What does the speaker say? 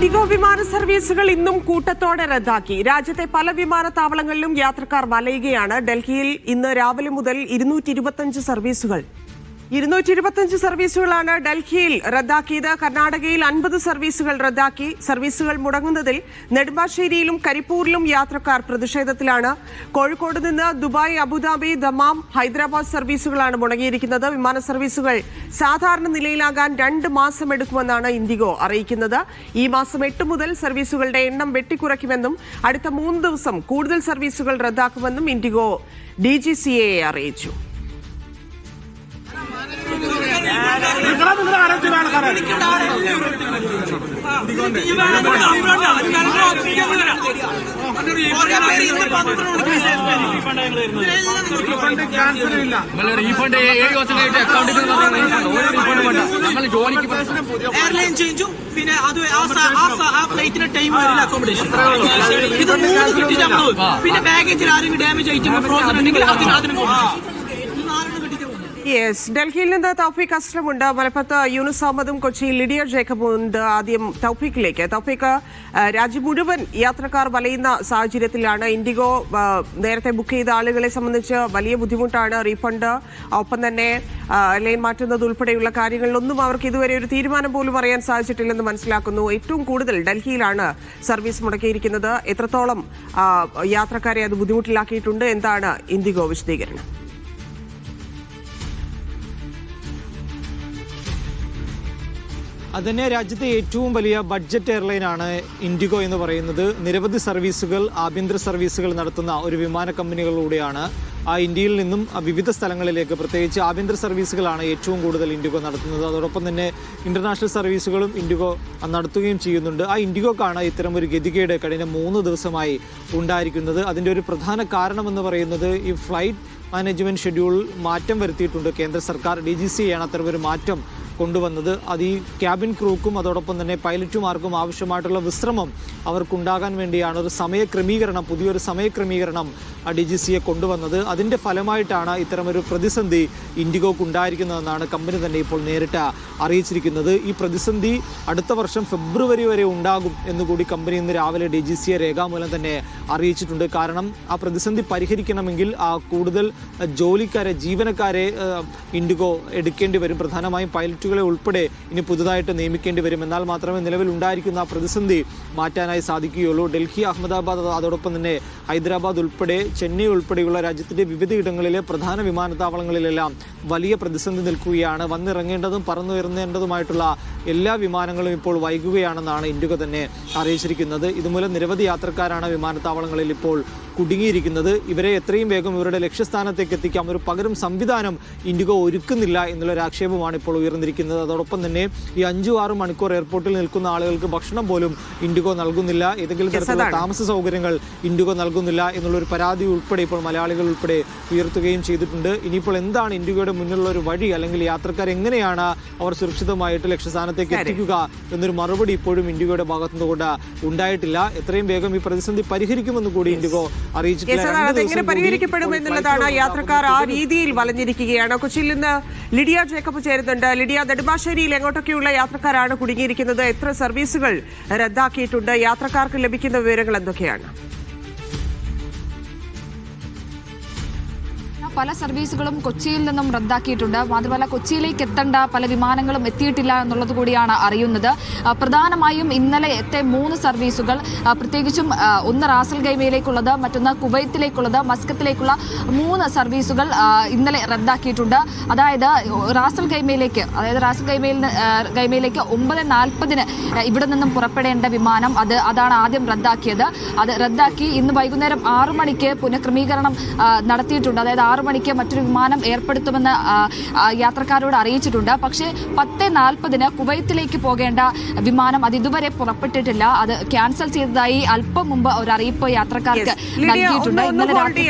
IndiGo വിമാന സർവീസുകൾ ഇന്നും കൂട്ടത്തോടെ റദ്ദാക്കി. രാജ്യത്തെ പല വിമാനത്താവളങ്ങളിലും യാത്രക്കാർ വലയുകയാണ്. ഡൽഹിയിൽ ഇന്ന് രാവിലെ മുതൽ 225 സർവീസുകളാണ് ഡൽഹിയിൽ റദ്ദാക്കിയത്. കർണാടകയിൽ 50 സർവീസുകൾ റദ്ദാക്കി. സർവീസുകൾ മുടങ്ങുന്നതിൽ നെടുമ്പാശ്ശേരിയിലും കരിപ്പൂരിലും യാത്രക്കാർ പ്രതിഷേധത്തിലാണ്. കോഴിക്കോട് നിന്ന് ദുബായ്, അബുദാബി, ദമാം, ഹൈദരാബാദ് സർവീസുകളാണ് മുടങ്ങിയിരിക്കുന്നത്. വിമാന സർവീസുകൾ സാധാരണ നിലയിലാകാൻ 2 മാസം എടുക്കുമെന്നാണ് ഇൻഡിഗോ അറിയിക്കുന്നത്. ഈ മാസം 8 മുതൽ സർവീസുകളുടെ എണ്ണം വെട്ടിക്കുറയ്ക്കുമെന്നും അടുത്ത 3 ദിവസം കൂടുതൽ സർവീസുകൾ റദ്ദാക്കുമെന്നും ഇൻഡിഗോ DGCA അറിയിച്ചു. എയർലൈൻ ചേഞ്ചും പിന്നെ അത് ആ ഫ്ലൈറ്റിന്റെ ടൈം വരില്ല, അക്കോമഡേഷൻ ഇത് 3 കിട്ടിയിട്ട് പിന്നെ ബാഗേജിൽ ആരെങ്കിലും ഡാമേജ് ആയിട്ട് ഫ്രോസൺ ഉണ്ടെങ്കിൽ അതിന് ഡൽഹിയിൽ നിന്ന് തൗഫീഖ് അസ്ലമുണ്ട്, മലപ്പുറത്ത് യൂനുസ് അഹമ്മദും കൊച്ചിയിൽ ലിഡിയ ജേക്കബും ഉണ്ട്. ആദ്യം തൗഫീഖിലേക്ക്. തൗഫീഖ്, രാജ്യം മുഴുവൻ യാത്രക്കാർ വലയുന്ന സാഹചര്യത്തിലാണ്. ഇൻഡിഗോ നേരത്തെ ബുക്ക് ചെയ്ത ആളുകളെ സംബന്ധിച്ച് വലിയ ബുദ്ധിമുട്ടാണ്. റീഫണ്ട്, ഒപ്പം തന്നെ ലൈൻ മാറ്റുന്നത് ഉൾപ്പെടെയുള്ള കാര്യങ്ങളിലൊന്നും അവർക്ക് ഇതുവരെ ഒരു തീരുമാനം പോലും അറിയാൻ സാധിച്ചിട്ടില്ലെന്ന് മനസ്സിലാക്കുന്നു. ഏറ്റവും കൂടുതൽ ഡൽഹിയിലാണ് സർവീസ് മുടക്കിയിരിക്കുന്നത്. എത്രത്തോളം യാത്രക്കാരെ അത് ബുദ്ധിമുട്ടിലാക്കിയിട്ടുണ്ട്? എന്താണ് ഇൻഡിഗോ വിശദീകരണം? അതന്നെ, രാജ്യത്തെ ഏറ്റവും വലിയ ബഡ്ജറ്റ് എയർലൈനാണ് ഇൻഡിഗോ എന്ന് പറയുന്നത്. നിരവധി സർവീസുകൾ, ആഭ്യന്തര സർവീസുകൾ നടത്തുന്ന ഒരു വിമാന കമ്പനികളിലൂടെയാണ് ഇന്ത്യയിൽ നിന്നും വിവിധ സ്ഥലങ്ങളിലേക്ക്, പ്രത്യേകിച്ച് ആഭ്യന്തര സർവീസുകളാണ് ഏറ്റവും കൂടുതൽ ഇൻഡിഗോ നടത്തുന്നത്. അതോടൊപ്പം തന്നെ ഇന്റർനാഷണൽ സർവീസുകളും ഇൻഡിഗോ നടത്തുകയും ചെയ്യുന്നുണ്ട്. ആ ഇൻഡിഗോക്കാണ് ഇത്തരം ഒരു ഗതികേട് കഴിഞ്ഞ 3 ദിവസമായി ഉണ്ടായിരിക്കുന്നത്. അതിൻ്റെ ഒരു പ്രധാന കാരണമെന്ന് പറയുന്നത് ഈ ഫ്ലൈറ്റ് മാനേജ്മെന്റ് ഷെഡ്യൂൾ മാറ്റം വരുത്തിയിട്ടുണ്ട് കേന്ദ്ര സർക്കാർ. DGCA ആണ് അത്തരമൊരു മാറ്റം കൊണ്ടുവന്നത്. അത് ഈ ക്യാബിൻ ക്രൂക്കും അതോടൊപ്പം തന്നെ പൈലറ്റുമാർക്കും ആവശ്യമായിട്ടുള്ള വിശ്രമം അവർക്കുണ്ടാകാൻ വേണ്ടിയാണ് ഒരു പുതിയൊരു സമയക്രമീകരണം DGCA കൊണ്ടുവന്നത്. അതിൻ്റെ ഫലമായിട്ടാണ് ഇത്തരമൊരു പ്രതിസന്ധി ഇൻഡിഗോക്ക് ഉണ്ടായിരിക്കുന്നതെന്നാണ് കമ്പനി തന്നെ ഇപ്പോൾ നേരിട്ട് അറിയിച്ചിരിക്കുന്നത്. ഈ പ്രതിസന്ധി അടുത്ത വർഷം ഫെബ്രുവരി വരെ ഉണ്ടാകും എന്നുകൂടി കമ്പനി ഇന്ന് രാവിലെ DGCA രേഖാമൂലം തന്നെ അറിയിച്ചിട്ടുണ്ട്. കാരണം ആ പ്രതിസന്ധി പരിഹരിക്കണമെങ്കിൽ കൂടുതൽ ജീവനക്കാരെ ഇൻഡിഗോ എടുക്കേണ്ടി വരും. പ്രധാനമായും പൈലറ്റുകളെ ഉൾപ്പെടെ ഇനി പുതുതായിട്ട് നിയമിക്കേണ്ടി വരും. എന്നാൽ മാത്രമേ നിലവിൽ ഉണ്ടായിരിക്കുന്ന ആ പ്രതിസന്ധി മാറ്റാനായി സാധിക്കുകയുള്ളൂ. ഡൽഹി, അഹമ്മദാബാദ്, അതോടൊപ്പം തന്നെ ഹൈദരാബാദ് ഉൾപ്പെടെ ചെന്നൈ ഉൾപ്പെടെയുള്ള രാജ്യത്തിന്റെ വിവിധ ഇടങ്ങളിലെ പ്രധാന വിമാനത്താവളങ്ങളിലെല്ലാം വലിയ പ്രതിസന്ധി നിൽക്കുകയാണ്. വന്നിറങ്ങേണ്ടതും പറന്നുയർന്നേണ്ടതുമായിട്ടുള്ള എല്ലാ വിമാനങ്ങളും ഇപ്പോൾ വൈകുകയാണെന്നാണ് ഇൻഡിഗോ തന്നെ അറിയിച്ചിരിക്കുന്നത്. ഇതുമൂലം നിരവധി യാത്രക്കാരാണ് വിമാനത്താവളങ്ങളിൽ ഇപ്പോൾ കുടുങ്ങിയിരിക്കുന്നത്. ഇവരെ എത്രയും വേഗം ഇവരുടെ ലക്ഷ്യസ്ഥാനത്തേക്ക് എത്തിക്കാം ഒരു പകരം സംവിധാനം ഇൻഡിഗോ ഒരുക്കുന്നില്ല എന്നുള്ളൊരു ആക്ഷേപമാണ് ഇപ്പോൾ ഉയർന്നിരിക്കുന്നത്. അതോടൊപ്പം തന്നെ ഈ 5-6 മണിക്കൂർ എയർപോർട്ടിൽ നിൽക്കുന്ന ആളുകൾക്ക് ഭക്ഷണം പോലും ഇൻഡിഗോ നൽകുന്നില്ല, ഏതെങ്കിലും തരത്തിലുള്ള താമസ സൗകര്യങ്ങൾ ഇൻഡിഗോ നൽകുന്നില്ല എന്നുള്ളൊരു പരാതി ഉൾപ്പെടെ ഇപ്പോൾ മലയാളികൾ ഉൾപ്പെടെ ഉയർത്തുകയും ചെയ്തിട്ടുണ്ട്. ഇനിയിപ്പോൾ എന്താണ് ഇൻഡിഗോയുടെ മുന്നിലുള്ള ഒരു വഴി, അല്ലെങ്കിൽ യാത്രക്കാർ എങ്ങനെയാണ് അവർ സുരക്ഷിതമായിട്ട് ലക്ഷ്യസ്ഥാനത്തേക്ക് എത്തിക്കുക എന്നൊരു മറുപടി ഇപ്പോഴും ഇൻഡിഗോയുടെ ഭാഗത്തുനിന്നുകൊണ്ട് ഉണ്ടായിട്ടില്ല. എത്രയും വേഗം ഈ പ്രതിസന്ധി പരിഹരിക്കുമെന്ന് കൂടി ഇൻഡിഗോ എങ്ങനെ പരിഹരിക്കപ്പെടും എന്നുള്ളതാണ്. യാത്രക്കാർ ആ രീതിയിൽ വലഞ്ഞിരിക്കുകയാണ്. കൊച്ചിയിൽ നിന്ന് ലിഡിയ ജേക്കബ് ചേരുന്നുണ്ട്. ലിഡിയ, നെടുമ്പാശ്ശേരിയിൽ എങ്ങോട്ടൊക്കെയുള്ള യാത്രക്കാരാണ് കുടുങ്ങിയിരിക്കുന്നത്? എത്ര സർവീസുകൾ റദ്ദാക്കിയിട്ടുണ്ട്? യാത്രക്കാർക്ക് ലഭിക്കുന്ന വിവരങ്ങൾ എന്തൊക്കെയാണ്? പല സർവീസുകളും കൊച്ചിയിൽ നിന്നും റദ്ദാക്കിയിട്ടുണ്ട്. മാത്രമല്ല, കൊച്ചിയിലേക്ക് എത്തേണ്ട പല വിമാനങ്ങളും എത്തിയിട്ടില്ല എന്നുള്ളത് കൂടിയാണ് അറിയുന്നത്. പ്രധാനമായും ഇന്നലത്തെ 3 സർവീസുകൾ, പ്രത്യേകിച്ചും ഒന്ന് റാസൽ ഖൈമയിലേക്കുള്ളത്, മറ്റൊന്ന് കുവൈത്തിലേക്കുള്ളത്, മസ്കത്തിലേക്കുള്ള 3 സർവീസുകൾ ഇന്നലെ റദ്ദാക്കിയിട്ടുണ്ട്. അതായത് റാസൽ ഖൈമയിലേക്ക് 9:40 ഇവിടെ നിന്നും പുറപ്പെടേണ്ട വിമാനം അതാണ് ആദ്യം റദ്ദാക്കിയത്. അത് റദ്ദാക്കി ഇന്ന് വൈകുന്നേരം 6 മണിക്ക് പുനഃക്രമീകരണം നടത്തിയിട്ടുണ്ട്. അതായത് 6 മണിക്ക് മറ്റൊരു വിമാനം ഏർപ്പെടുത്തുമെന്ന് യാത്രക്കാരോട് അറിയിച്ചിട്ടുണ്ട്. പക്ഷേ 10:40 കുവൈത്തിലേക്ക് പോകേണ്ട വിമാനം ഇതുവരെ പുറപ്പെട്ടിട്ടില്ല. അത് ക്യാൻസൽ ചെയ്തതായി അല്പം മുമ്പ് ഒരു അറിയിപ്പ് യാത്രക്കാർക്ക് നൽകിയിട്ടുണ്ട്. ഇന്നലെ രാത്രി